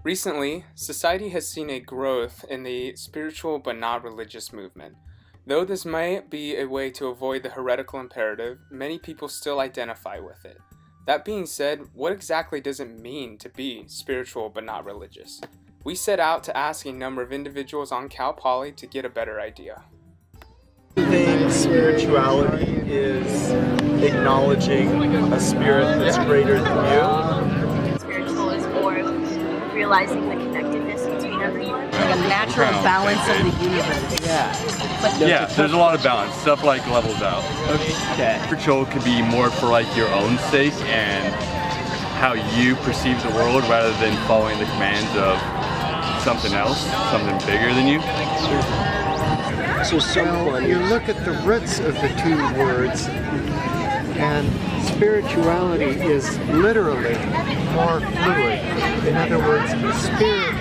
Recently, society has seen a growth in the spiritual but not religious movement. Though this may be a way to avoid the heretical imperative, many people still identify with it. That being said, what exactly does it mean to be spiritual but not religious? We set out to ask a number of individuals on Cal Poly to get a better idea. I think spirituality is acknowledging a spirit that's greater than you. Spiritual is more of realizing the connectedness between everyone. Like a natural balance of the universe. Yeah, there's a lot of balance. Stuff like levels out. Okay. Spiritual could be more for like your own sake and how you perceive the world rather than following the commands of something else, something bigger than you. So Well, you look at the roots of the two words, and spirituality is literally more fluid. In other words, spirit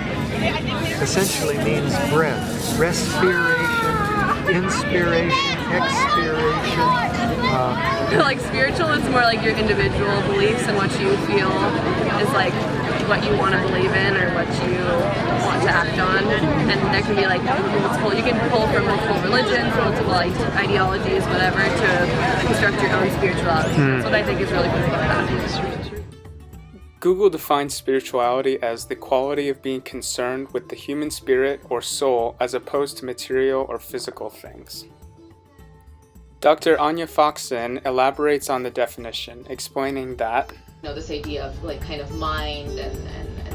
essentially means breath, respiration, inspiration, expiration. Like spiritual is more like your individual beliefs and what you feel is like what you want to believe in or what you want to act on, and there can be like multiple, you can pull from multiple religions, multiple ideologies, whatever, to construct your own spirituality. That's what I think is really cool about that. Google defines spirituality as the quality of being concerned with the human spirit or soul as opposed to material or physical things. Dr. Anya Foxon elaborates on the definition, explaining that this idea of like kind of mind and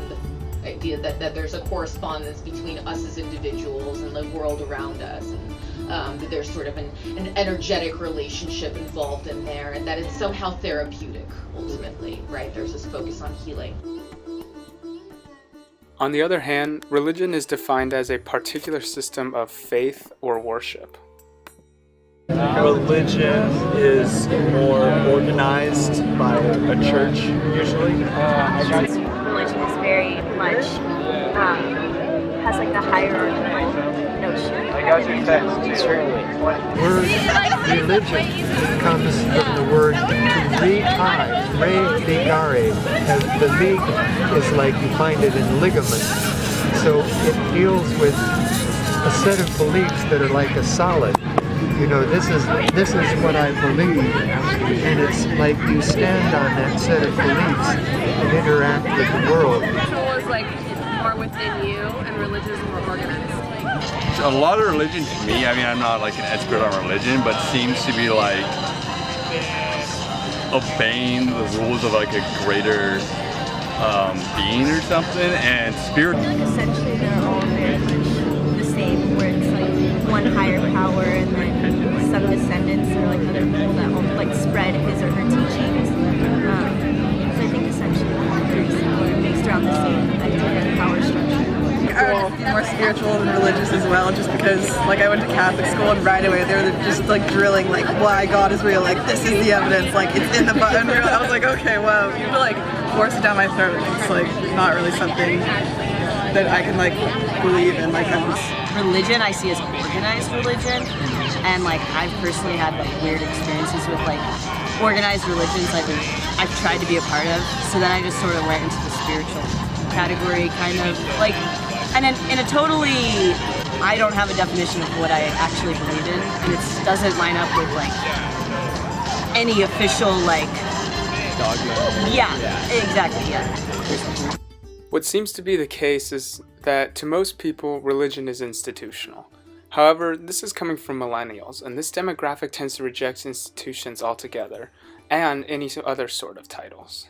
the idea that there's a correspondence between us as individuals and the world around us, and that there's sort of an energetic relationship involved in there, and that it's somehow therapeutic ultimately, right? There's this focus on healing. On the other hand, religion is defined as a particular system of faith or worship. Religion is more organized by a church, usually. Religion is very much has like the hierarchical notion. Word religion comes from the word to re-tie, re-ligare, as the lig is like you find it in ligament. So it deals with a set of beliefs that are like a solid. You know, this is what I believe, and it's like you stand on that set of beliefs and interact with the world. Spiritual is like more within you, and religion is more organized. A lot of religion to me, I mean, I'm not like an expert on religion, but seems to be like obeying the rules of like a greater being or something, and spirit. I feel like essentially they're all very much the same, where it's like one higher power and then some descendants or like other people that will like spread his or her teachings. So I think essentially they're very similar, based around the same idea of power structure. I would be more spiritual than religious as well, just because like I went to Catholic school and right away they were just like drilling like why God is real, like this is the evidence, like it's in the Bible. I was like, okay, wow, you have to like force it down my throat. It's like not really something that I can like believe in. Like religion I see as organized religion, and like I've personally had like weird experiences with like organized religions I've tried to be a part of, so then I just sort of went into the spiritual category, kind of like, and in a totally, I don't have a definition of what I actually believe in, and it doesn't line up with like any official like Dogma. yeah. Exactly, yeah. What seems to be the case is that to most people, religion is institutional. However, this is coming from millennials, and this demographic tends to reject institutions altogether, and any other sort of titles.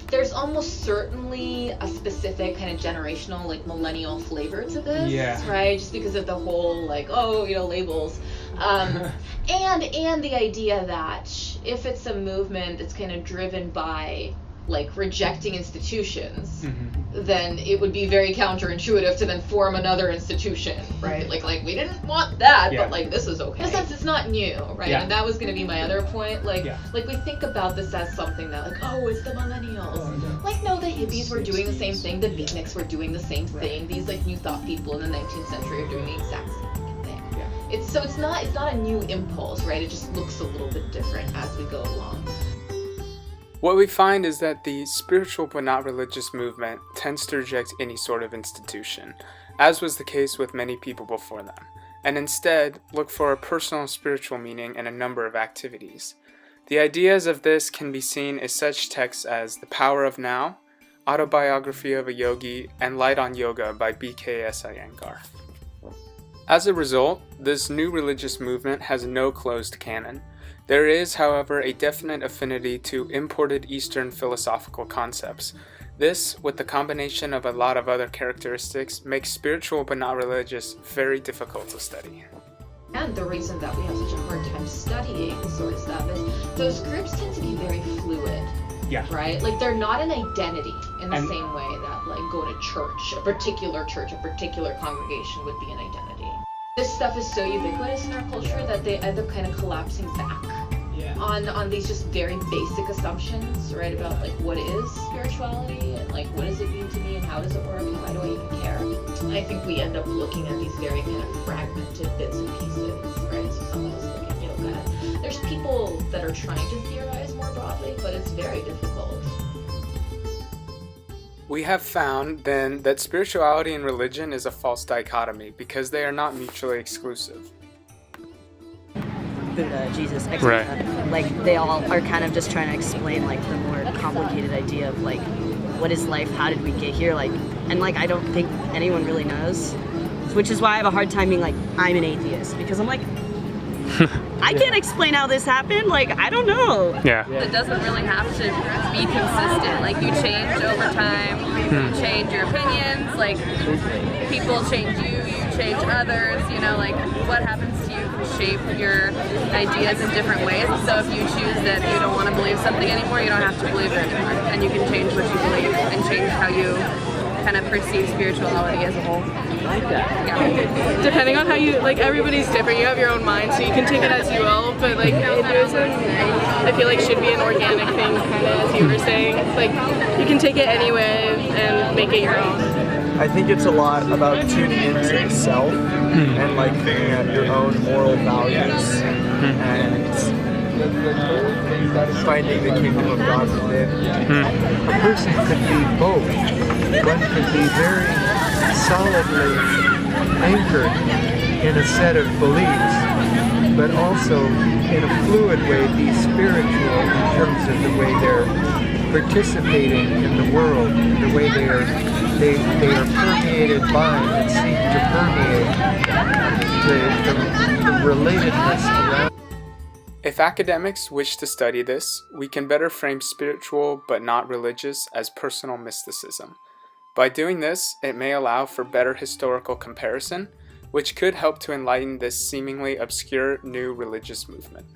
There's almost certainly a specific kind of generational, like millennial flavor to this, right? Just because of the whole, like, labels. And the idea that if it's a movement that's kind of driven by like rejecting institutions, then it would be very counterintuitive to then form another institution, right? Like we didn't want that, but like this is okay. In a sense, it's not new, right? And that was going to be my other point. Like we think about this as something that like, oh, it's the millennials. Like no, the hippies were doing the same thing. The beatniks were doing the same thing. These like new thought people in the 19th century are doing the exact same thing. It's not a new impulse, right? It just looks a little bit different as we go along. What we find is that the spiritual but not religious movement tends to reject any sort of institution, as was the case with many people before them, and instead look for a personal spiritual meaning in a number of activities. The ideas of this can be seen in such texts as The Power of Now, Autobiography of a Yogi, and Light on Yoga by B.K.S. Iyengar. As a result, this new religious movement has no closed canon. There is, however, a definite affinity to imported Eastern philosophical concepts. This, with the combination of a lot of other characteristics, makes spiritual but not religious very difficult to study. And the reason that we have such a hard time studying sort of stuff is those groups tend to be very fluid. Yeah. Right? Like they're not an identity in the same way that like go to church, a particular congregation would be an identity. This stuff is so ubiquitous in our culture that they end up kind of collapsing back on these just very basic assumptions, right, about like what is spirituality and like what does it mean to me and how does it work and why do I even care? And I think we end up looking at these very kind of fragmented bits and pieces, right? So some of us look at yoga. There's people that are trying to theorize more broadly, but it's very difficult. We have found, then, that spirituality and religion is a false dichotomy because they are not mutually exclusive. Buddha, Jesus, etc. Right. Like they all are kind of just trying to explain like the more complicated idea of like what is life, how did we get here, like, and like I don't think anyone really knows, which is why I have a hard time being like I'm an atheist, because I'm like I can't explain how this happened, like I don't know. Yeah. It doesn't really have to be consistent. Like you change over time, you change your opinions, like people change you change others, you know, like what happens to you can shape your ideas in different ways. So if you choose that you don't want to believe something anymore, you don't have to believe it anymore. And you can change what you believe and change how you kind of perceive spirituality as a whole. I like that. Yeah. Depending on how you, like everybody's different, you have your own mind, so you can take it as you will, but like Hinduism, I feel like should be an organic thing, kind of as you were saying. Like you can take it anyway and make it your own. I think it's a lot about tuning into the self and like figuring out your own moral values and finding the kingdom of God within. A person could be both. One could be very solidly anchored in a set of beliefs, but also in a fluid way be spiritual in terms of the way they're participating in the world, the way they are permeated by and seek to permeate the relatedness around. If academics wish to study this, we can better frame spiritual but not religious as personal mysticism. By doing this, it may allow for better historical comparison, which could help to enlighten this seemingly obscure new religious movement.